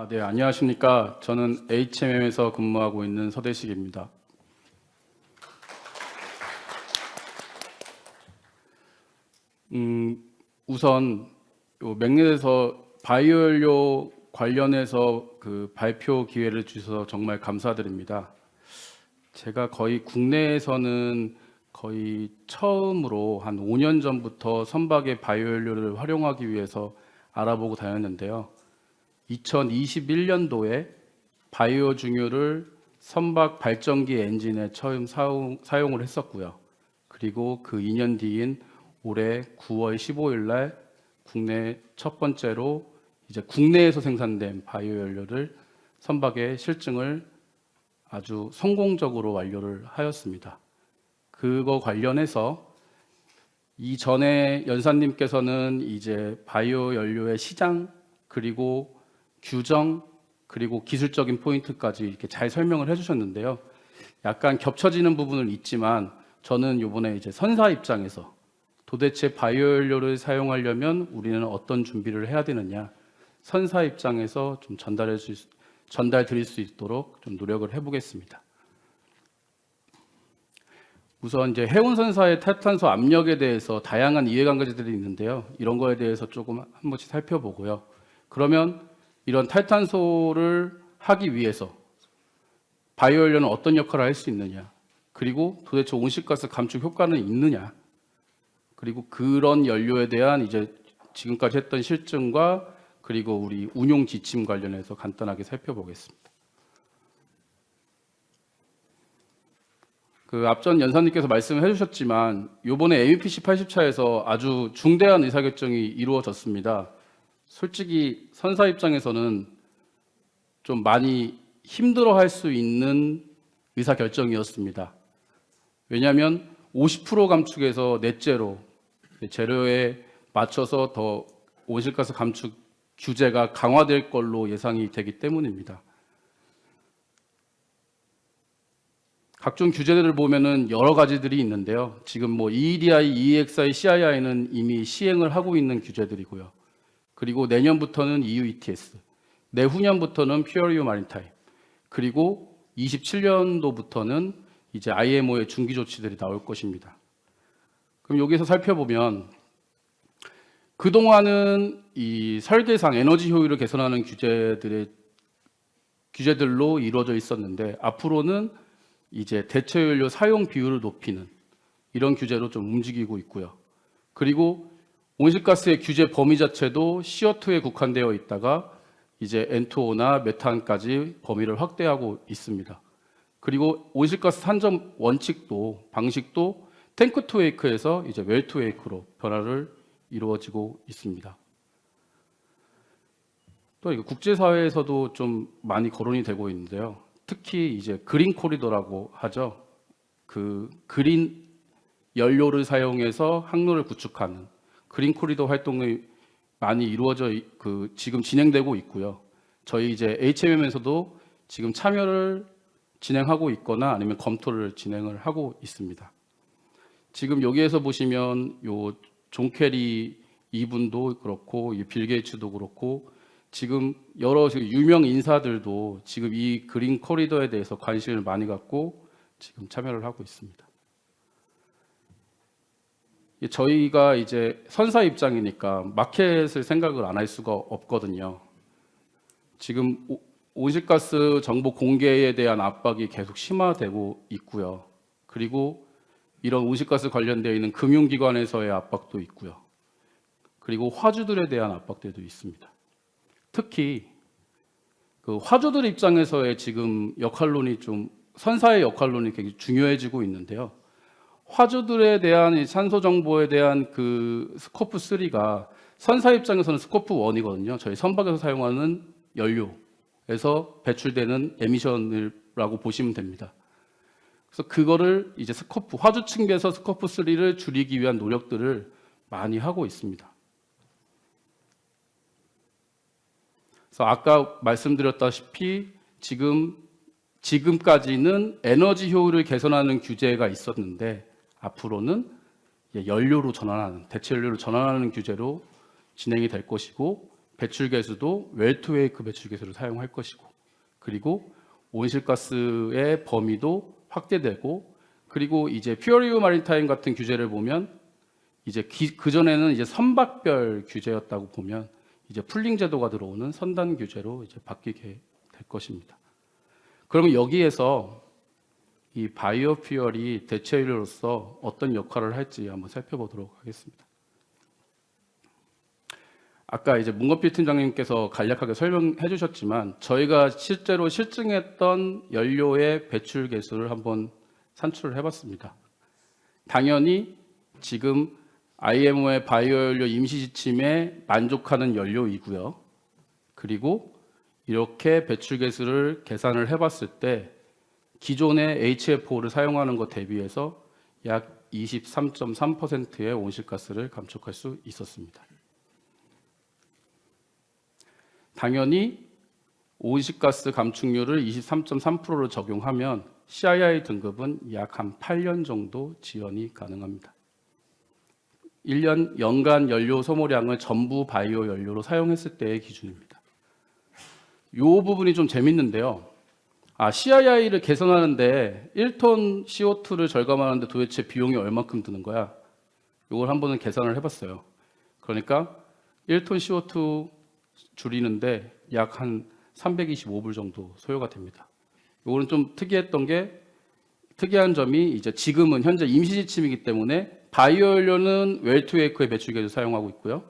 네, 안녕하십니까. 저는 HMM에서 근무하고 있는 서대식입니다. 우선 맥넷에서 바이오연료 관련해서 그 발표 기회를 주셔서 정말 감사드립니다. 제가 거의 국내에서는 거의 처음으로 한 5년 전부터 선박의 바이오연료를 활용하기 위해서 알아보고 다녔는데요. 2021년도에 바이오 중유를 선박 발전기 엔진에 처음 사용을 했었고요. 그리고 그 2년 뒤인 올해 9월 15일 날 국내 첫 번째로 이제 국내에서 생산된 바이오 연료를 선박에 실증을 아주 성공적으로 완료를 하였습니다. 그거 관련해서 이전에 연사님께서는 이제 바이오 연료의 시장 그리고 규정 그리고 기술적인 포인트까지 이렇게 잘 설명을 해주셨는데요. 약간 겹쳐지는 부분은 있지만 저는 이번에 이제 선사 입장에서 도대체 바이오 연료를 사용하려면 우리는 어떤 준비를 해야 되느냐, 선사 입장에서 좀 전달 드릴 수 있도록 좀 노력을 해보겠습니다. 우선 이제 해운선사의 탈탄소 압력에 대해서 다양한 이해관계들이 있는데요. 이런 거에 대해서 조금 한 번씩 살펴보고요. 그러면 이런 탈탄소를 하기 위해서 바이오 연료는 어떤 역할을 할 수 있느냐, 그리고 도대체 온실가스 감축 효과는 있느냐, 그리고 그런 연료에 대한 이제 지금까지 했던 실증과 그리고 우리 운용 지침 관련해서 간단하게 살펴보겠습니다. 그 앞전 연사님께서 말씀을 해주셨지만 이번에 MEPC 80차에서 아주 중대한 의사결정이 이루어졌습니다. 솔직히 선사 입장에서는 좀 많이 힘들어할 수 있는 의사결정이었습니다. 왜냐하면 50% 감축에서 넷제로, 제로에 맞춰서 더 온실가스 감축 규제가 강화될 걸로 예상이 되기 때문입니다. 각종 규제들을 보면은 여러 가지들이 있는데요. 지금 뭐 EEDI, EEXI, CII는 이미 시행을 하고 있는 규제들이고요. 그리고 내년부터는 EU ETS, 내후년부터는 Pure Maritime, 그리고 27년도부터는 이제 IMO의 중기 조치들이 나올 것입니다. 그럼 여기서 살펴보면 그동안은 이 설계상 에너지 효율을 개선하는 규제들로 이루어져 있었는데 앞으로는 이제 대체 연료 사용 비율을 높이는 이런 규제로 좀 움직이고 있고요. 그리고 온실가스의 규제 범위 자체도 CO2에 국한되어 있다가 이제 N2O나 메탄까지 범위를 확대하고 있습니다. 그리고 온실가스 산정 원칙도 방식도 탱크 투 웨이크에서 이제 웰 투 웨이크로 변화를 이루어지고 있습니다. 또 이거 국제사회에서도 좀 많이 거론이 되고 있는데요. 특히 이제 그린 코리도라고 하죠. 그 그린 연료를 사용해서 항로를 구축하는 그린 코리도 활동이 많이 이루어져 지금 진행되고 있고요. 저희 이제 HMM에서도 지금 참여를 진행하고 있거나 아니면 검토를 진행을 하고 있습니다. 지금 여기에서 보시면 요 존 캐리 이분도 그렇고 빌 게이츠도 그렇고 지금 여러 유명 인사들도 지금 이 그린 코리도에 대해서 관심을 많이 갖고 지금 참여를 하고 있습니다. 저희가 이제 선사 입장이니까 마켓을 생각을 안 할 수가 없거든요. 지금 온실가스 정보 공개에 대한 압박이 계속 심화되고 있고요. 그리고 이런 온실가스 관련되어 있는 금융기관에서의 압박도 있고요. 그리고 화주들에 대한 압박들도 있습니다. 특히 그 화주들 입장에서의 지금 역할론이 좀 선사의 역할론이 굉장히 중요해지고 있는데요. 화주들에 대한 이 산소 정보에 대한 그 스코프 3가 선사 입장에서는 스코프 1이거든요. 저희 선박에서 사용하는 연료에서 배출되는 에미션이라고 보시면 됩니다. 그래서 그거를 이제 화주 측에서 스코프 3를 줄이기 위한 노력들을 많이 하고 있습니다. 그래서 아까 말씀드렸다시피 지금까지는 에너지 효율을 개선하는 규제가 있었는데 앞으로는 연료로 전환하는 대체 연료로 전환하는 규제로 진행이 될 것이고 배출계수도 웰투웨이크 배출계수를 사용할 것이고, 그리고 온실가스의 범위도 확대되고, 그리고 이제 퓨어리오 마리타임 같은 규제를 보면 이제 그전에는 이제 선박별 규제였다고 보면 이제 풀링 제도가 들어오는 선단 규제로 이제 바뀌게 될 것입니다. 그러면 여기에서 이 바이오퓨얼이 대체율로서 어떤 역할을 할지 한번 살펴보도록 하겠습니다. 아까 이제 문건필 팀장님께서 간략하게 설명해 주셨지만 저희가 실제로 실증했던 연료의 배출 계수를 한번 산출을 해봤습니다. 당연히 지금 IMO의 바이오 연료 임시 지침에 만족하는 연료이고요. 그리고 이렇게 배출 계수를 계산을 해봤을 때 기존의 HFO를 사용하는 것 대비해서 약 23.3%의 온실가스를 감축할 수 있었습니다. 당연히 온실가스 감축률을 23.3%로 적용하면 CII 등급은 약 한 8년 정도 지연이 가능합니다. 1년 연간 연료 소모량을 전부 바이오 연료로 사용했을 때의 기준입니다. 이 부분이 좀 재밌는데요. CII를 개선하는데 1톤 CO2를 절감하는데 도대체 비용이 얼마큼 드는 거야? 이걸 한번 계산을 해봤어요. 그러니까 1톤 CO2 줄이는데 약 한 325불 정도 소요가 됩니다. 이거는 좀 특이한 점이 이제 지금은 현재 임시지침이기 때문에 바이오 연료는 웰투웨이크의 배출계수 사용하고 있고요.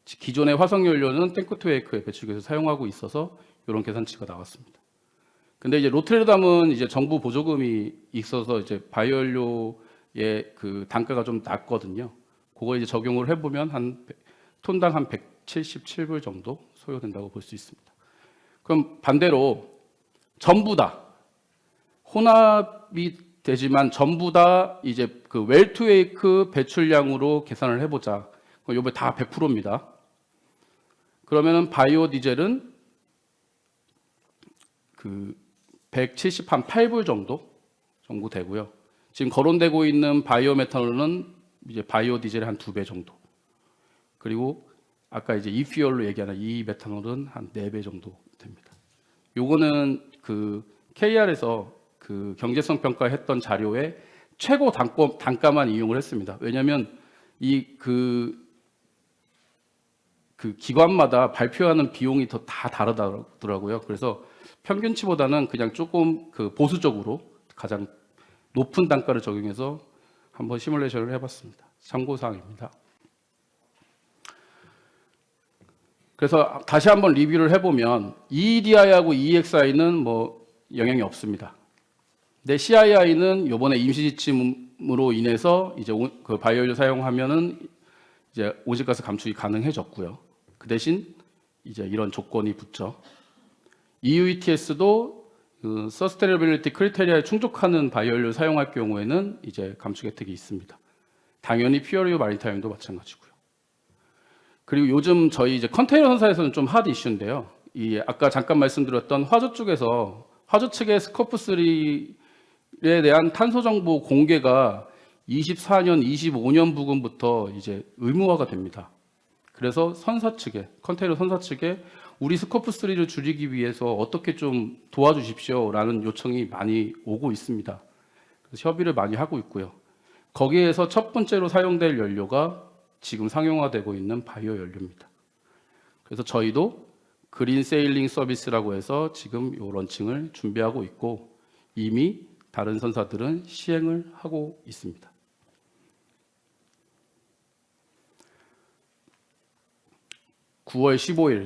기존의 화석연료는 탱크투웨이크의 배출계수 사용하고 있어서 이런 계산치가 나왔습니다. 근데 이제 로테르담은 이제 정부 보조금이 있어서 이제 바이오 연료의 그 단가가 좀 낮거든요. 그거 이제 적용을 해보면 한 톤당 한 177불 정도 소요된다고 볼 수 있습니다. 그럼 반대로 전부 다 혼합이 되지만 전부 다 이제 그 웰투웨이크 배출량으로 계산을 해보자. 그럼 이번에 다 100%입니다. 그러면은 바이오 디젤은 그 178불 정도 되고요. 지금 거론되고 있는 바이오 메탄올은 이제 바이오 디젤의 한 2배 정도. 그리고 아까 이제 이퓨얼로 얘기하는 이 메탄올은 한 4배 정도 됩니다. 요거는 그 KR에서 그 경제성 평가했던 자료에 최고 단가만 이용을 했습니다. 왜냐하면 그 기관마다 발표하는 비용이 다 다르더라고요. 그래서 평균치보다는 그냥 조금 그 보수적으로 가장 높은 단가를 적용해서 한번 시뮬레이션을 해봤습니다. 참고사항입니다. 그래서 다시 한번 리뷰를 해보면 EEDI하고 EEXI는 뭐 영향이 없습니다. 근데 CII는 이번에 임시지침으로 인해서 이제 그 바이오연료 사용하면은 이제 온실가스 감축이 가능해졌고요. 그 대신 이제 이런 조건이 붙죠. EU ETS도 그 서스테이너빌리티 크리테리아에 충족하는 바이오연료 사용할 경우에는 이제 감축 혜택이 있습니다. 당연히 퓨어리오 마리타임도 마찬가지고요. 그리고 요즘 저희 이제 컨테이너 선사에서는 좀 핫 이슈인데요. 아까 잠깐 말씀드렸던 화조 쪽에서 화조 측의 스코프 3에 대한 탄소 정보 공개가 24년, 25년 부근부터 이제 의무화가 됩니다. 그래서 컨테이너 선사 측에 우리 스코프 3를 줄이기 위해서 어떻게 좀 도와주십시오라는 요청이 많이 오고 있습니다. 그래서 협의를 많이 하고 있고요. 거기에서 첫 번째로 사용될 연료가 지금 상용화되고 있는 바이오 연료입니다. 그래서 저희도 그린 세일링 서비스라고 해서 지금 이 런칭을 준비하고 있고 이미 다른 선사들은 시행을 하고 있습니다.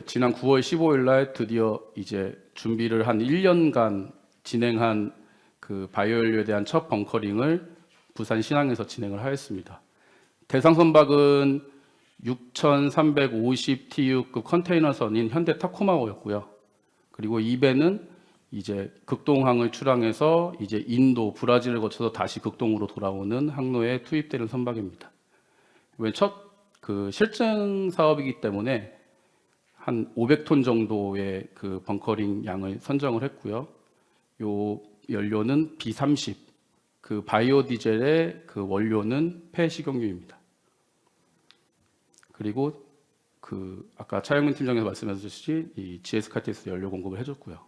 지난 9월 15일 날 드디어 이제 준비를 한 1년간 진행한 그 바이오 연료에 대한 첫 벙커링을 부산 신항에서 진행을 하였습니다. 대상 선박은 6,350TU급 컨테이너선인 현대 타코마호였고요. 그리고 2배는 이제 극동항을 출항해서 이제 인도, 브라질을 거쳐서 다시 극동으로 돌아오는 항로에 투입되는 선박입니다. 이번에 첫 그 실증 사업이기 때문에 한 500톤 정도의 그 벙커링 양을 선정을 했고요. 요 연료는 B30, 그 바이오 디젤의 그 원료는 폐식용유입니다. 그리고 아까 차영민 팀장님께서 말씀하셨듯이 이 GS칼텍스 연료 공급을 해줬고요.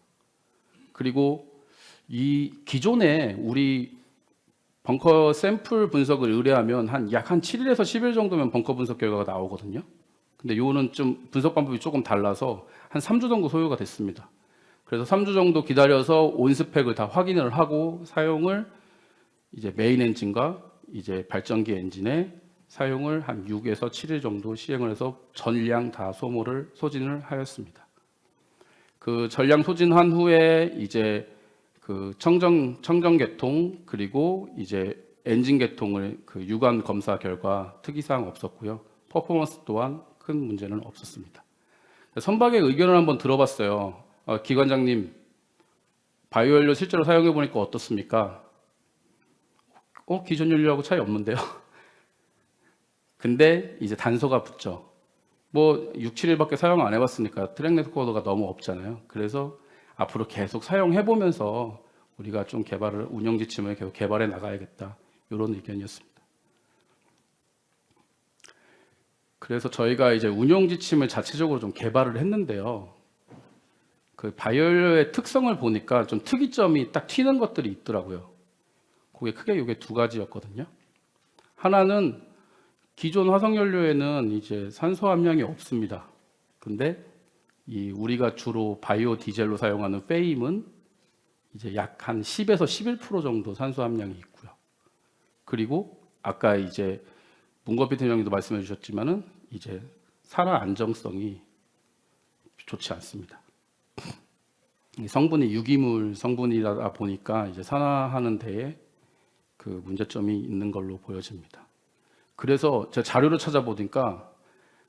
그리고 이 기존에 우리 벙커 샘플 분석을 의뢰하면 약 한 7일에서 10일 정도면 벙커 분석 결과가 나오거든요. 근데 요거는 좀 분석 방법이 조금 달라서 한 3주 정도 소요가 됐습니다. 그래서 3주 정도 기다려서 온 스펙을 다 확인을 하고 사용을 이제 메인 엔진과 이제 발전기 엔진에 사용을 한 6에서 7일 정도 시행을 해서 전량 다 소진을 하였습니다. 그 전량 소진한 후에 이제 그 청정 개통 그리고 이제 엔진 개통을 그 유관 검사 결과 특이사항 없었고요. 퍼포먼스 또한 큰 문제는 없었습니다. 선박의 의견을 한번 들어봤어요. 기관장님, 바이오 연료 실제로 사용해 보니까 어떻습니까? 기존 연료하고 차이 없는데요. 근데 이제 단서가 붙죠. 뭐 6, 7일밖에 사용 안 해봤으니까 트랙 레코더가 너무 없잖아요. 그래서 앞으로 계속 사용해 보면서 우리가 좀 운영 지침을 계속 개발해 나가야겠다. 이런 의견이었습니다. 그래서 저희가 이제 운영 지침을 자체적으로 좀 개발을 했는데요. 그 바이오연료의 특성을 보니까 좀 특이점이 딱 튀는 것들이 있더라고요. 그게 크게 이게 두 가지였거든요. 하나는 기존 화석연료에는 이제 산소 함량이 없습니다. 근데 우리가 주로 바이오 디젤로 사용하는 페임은 이제 약 한 10에서 11% 정도 산소 함량이 있고요. 그리고 아까 이제 문건필 팀장님도 말씀해 주셨지만은 이제 산화 안정성이 좋지 않습니다. 이 성분이 유기물 성분이다 보니까 이제 산화하는 데에 그 문제점이 있는 걸로 보여집니다. 그래서 제가 자료를 찾아보니까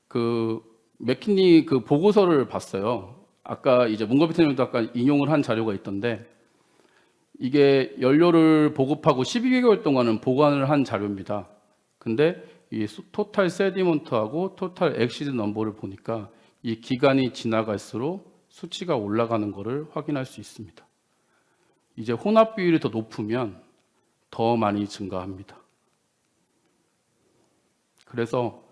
그 맥키니 그 보고서를 봤어요. 아까 이제 문건필 팀장님도 아까 인용을 한 자료가 있던데 이게 연료를 보급하고 12개월 동안은 보관을 한 자료입니다. 근데 이 토탈 세디먼트하고 토탈 엑시드 넘버를 보니까 이 기간이 지나갈수록 수치가 올라가는 것을 확인할 수 있습니다. 이제 혼합 비율이 더 높으면 더 많이 증가합니다. 그래서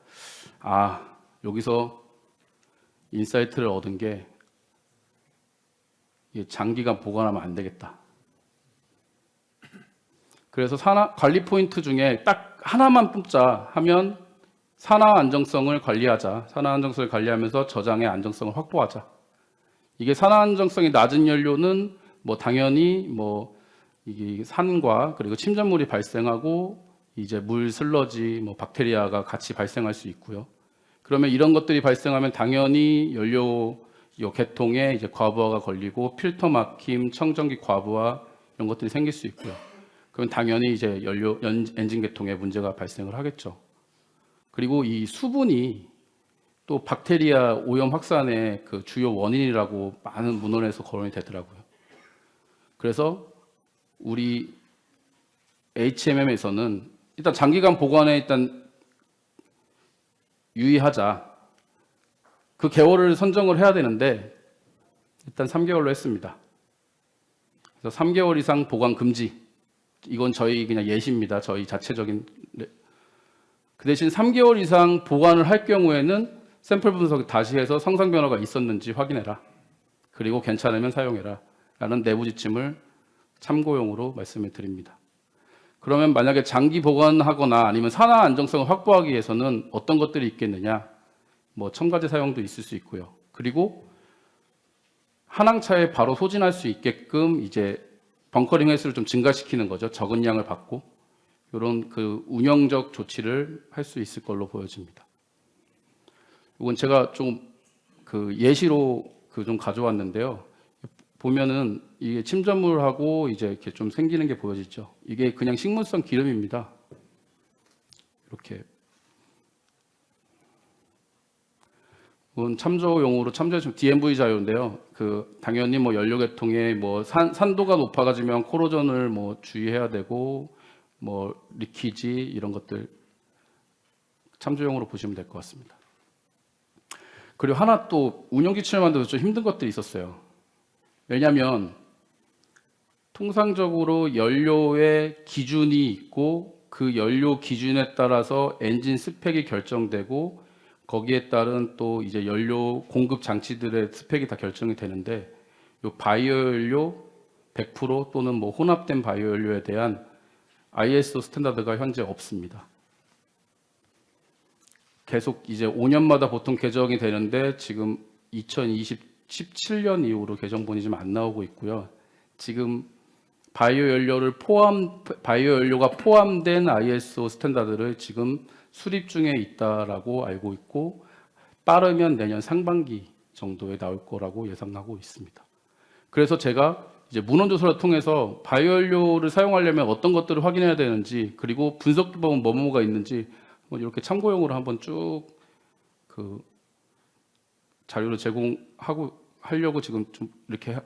여기서 인사이트를 얻은 게 장기간 보관하면 안 되겠다. 그래서 관리 포인트 중에 딱 하나만 뽑자 하면 산화 안정성을 관리하자. 산화 안정성을 관리하면서 저장의 안정성을 확보하자. 이게 산화 안정성이 낮은 연료는 뭐 당연히 이게 산과 그리고 침전물이 발생하고 이제 물 슬러지, 박테리아가 같이 발생할 수 있고요. 그러면 이런 것들이 발생하면 당연히 연료 개통에 이제 과부하가 걸리고 필터 막힘, 청정기 과부하 이런 것들이 생길 수 있고요. 그러면 당연히 이제 엔진 개통에 문제가 발생을 하겠죠. 그리고 이 수분이 또 박테리아 오염 확산의 그 주요 원인이라고 많은 문헌에서 거론이 되더라고요. 그래서 우리 HMM에서는 일단 장기간 보관에 일단 유의하자. 그 개월을 선정을 해야 되는데 일단 3개월로 했습니다. 그래서 3개월 이상 보관 금지. 이건 저희 그냥 예시입니다. 저희 자체적인. 그 대신 3개월 이상 보관을 할 경우에는 샘플 분석 다시 해서 성상 변화가 있었는지 확인해라. 그리고 괜찮으면 사용해라. 라는 내부 지침을 참고용으로 말씀을 드립니다. 그러면 만약에 장기 보관하거나 아니면 산화 안정성을 확보하기 위해서는 어떤 것들이 있겠느냐? 첨가제 사용도 있을 수 있고요. 그리고 한 항차에 바로 소진할 수 있게끔 이제 벙커링 횟수를 좀 증가시키는 거죠. 적은 양을 받고 이런 그 운영적 조치를 할 수 있을 걸로 보여집니다. 이건 제가 좀 그 예시로 좀 가져왔는데요. 보면은 이게 침전물하고 이제 이렇게 좀 생기는 게 보여지죠. 이게 그냥 식물성 기름입니다. 이렇게. 이건 참조용으로 참조해 DMV 자료인데요. 당연히 연료 계통에 산도가 높아가지면 코로전을 주의해야 되고 리키지 이런 것들 참조용으로 보시면 될 것 같습니다. 그리고 하나 또 운영 기준을 만들어서 좀 힘든 것들이 있었어요. 왜냐하면 통상적으로 연료의 기준이 있고 그 연료 기준에 따라서 엔진 스펙이 결정되고 거기에 따른 또 이제 연료 공급 장치들의 스펙이 다 결정이 되는데, 요 바이오 연료 100% 또는 뭐 혼합된 바이오 연료에 대한 ISO 스탠다드가 현재 없습니다. 계속 이제 5년마다 보통 개정이 되는데 지금 2017년 이후로 개정본이 좀 안 나오고 있고요. 지금 바이오 연료가 포함된 ISO 스탠다드를 지금 수립 중에 있다라고 알고 있고, 빠르면 내년 상반기 정도에 나올 거라고 예상하고 있습니다. 그래서 제가 이제 문헌 조사를 통해서 바이오 연료를 사용하려면 어떤 것들을 확인해야 되는지, 그리고 분석 기법은 뭐뭐가 있는지 이렇게 참고용으로 한번 쭉 그 자료를 하려고 지금 좀 이렇게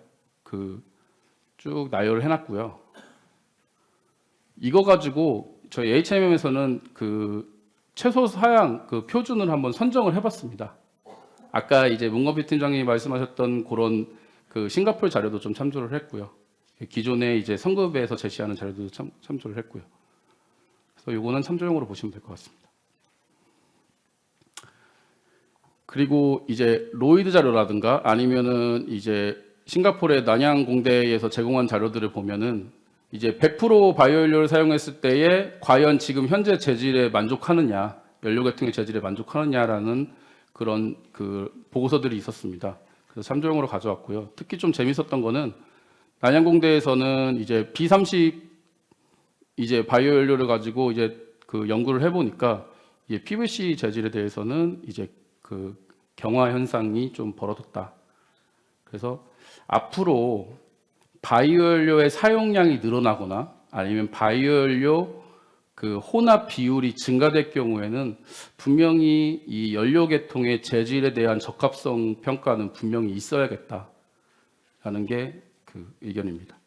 쭉 나열을 해놨고요. 이거 가지고 저희 HMM에서는 최소 사양 표준을 한번 선정을 해봤습니다. 아까 이제 문건비 팀장님이 말씀하셨던 그런 싱가포르 자료도 좀 참조를 했고요. 기존에 이제 성급에서 제시하는 자료도 참조를 했고요. 그래서 이거는 참조용으로 보시면 될 것 같습니다. 그리고 이제 로이드 자료라든가 아니면은 이제 싱가포르의 난양 공대에서 제공한 자료들을 보면은 이제 100% 바이오 연료를 사용했을 때에 과연 지금 현재 재질에 만족하느냐, 연료 계통의 재질에 만족하느냐라는 그런 보고서들이 있었습니다. 그래서 참조용으로 가져왔고요. 특히 좀 재밌었던 거는 난양 공대에서는 이제 B30 이제 바이오 연료를 가지고 이제 연구를 해보니까 이제 PVC 재질에 대해서는 이제 경화 현상이 좀 벌어졌다. 그래서 앞으로 바이오 연료의 사용량이 늘어나거나 아니면 바이오 연료 혼합 비율이 증가될 경우에는 분명히 이 연료 계통의 재질에 대한 적합성 평가는 분명히 있어야겠다라는 게 의견입니다.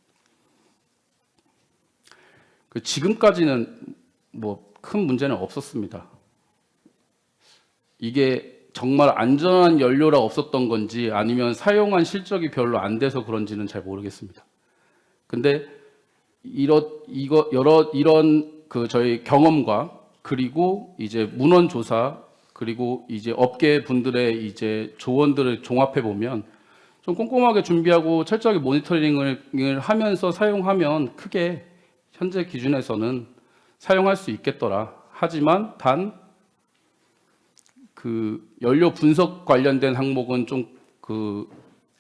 지금까지는 뭐 큰 문제는 없었습니다. 이게 정말 안전한 연료라 없었던 건지 아니면 사용한 실적이 별로 안 돼서 그런지는 잘 모르겠습니다. 근데 이런 저희 경험과 그리고 이제 문헌 조사 그리고 이제 업계 분들의 이제 조언들을 종합해 보면 좀 꼼꼼하게 준비하고 철저하게 모니터링을 하면서 사용하면 크게 현재 기준에서는 사용할 수 있겠더라. 하지만 단 연료 분석 관련된 항목은 좀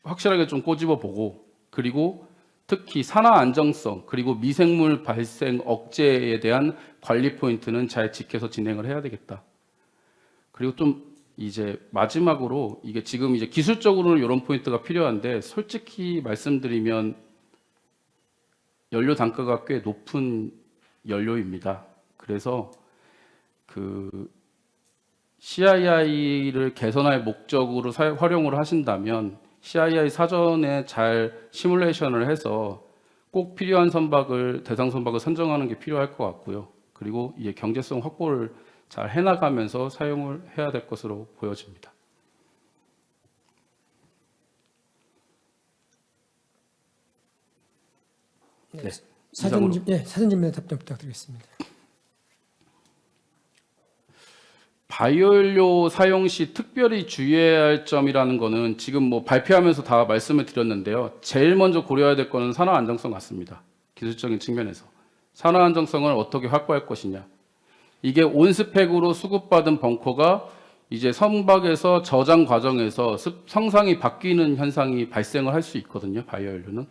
확실하게 좀 꼬집어 보고, 그리고 특히 산화 안정성 그리고 미생물 발생 억제에 대한 관리 포인트는 잘 지켜서 진행을 해야 되겠다. 그리고 좀 이제 마지막으로 이게 지금 이제 기술적으로는 이런 포인트가 필요한데, 솔직히 말씀드리면 연료 단가가 꽤 높은 연료입니다. 그래서 CII를 개선할 목적으로 활용을 하신다면 CII 사전에 잘 시뮬레이션을 해서 꼭 필요한 대상 선박을 선정하는 게 필요할 것 같고요. 그리고 이제 경제성 확보를 잘 해나가면서 사용을 해야 될 것으로 보여집니다. 네, 사전 질문에 답변 부탁드리겠습니다. 바이오 연료 사용 시 특별히 주의해야 할 점이라는 거는 지금 뭐 발표하면서 다 말씀을 드렸는데요. 제일 먼저 고려해야 될 거는 산화 안정성 같습니다. 기술적인 측면에서. 산화 안정성을 어떻게 확보할 것이냐. 이게 온스펙으로 수급받은 벙커가 이제 선박에서 저장 과정에서 성상이 바뀌는 현상이 발생을 할 수 있거든요. 바이오 연료는.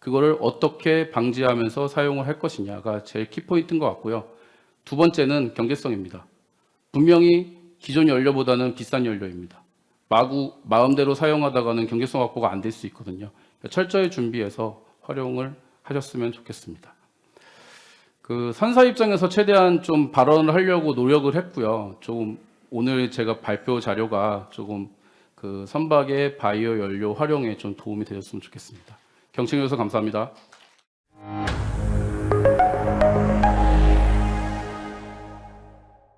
그거를 어떻게 방지하면서 사용을 할 것이냐가 제일 키포인트인 것 같고요. 두 번째는 경제성입니다. 분명히 기존 연료보다는 비싼 연료입니다. 마음대로 사용하다가는 경제성 확보가 안 될 수 있거든요. 철저히 준비해서 활용을 하셨으면 좋겠습니다. 선사 입장에서 최대한 좀 발언을 하려고 노력을 했고요. 조금 오늘 제가 발표 자료가 조금 선박의 바이오 연료 활용에 좀 도움이 되셨으면 좋겠습니다. 경청해 주셔서 감사합니다.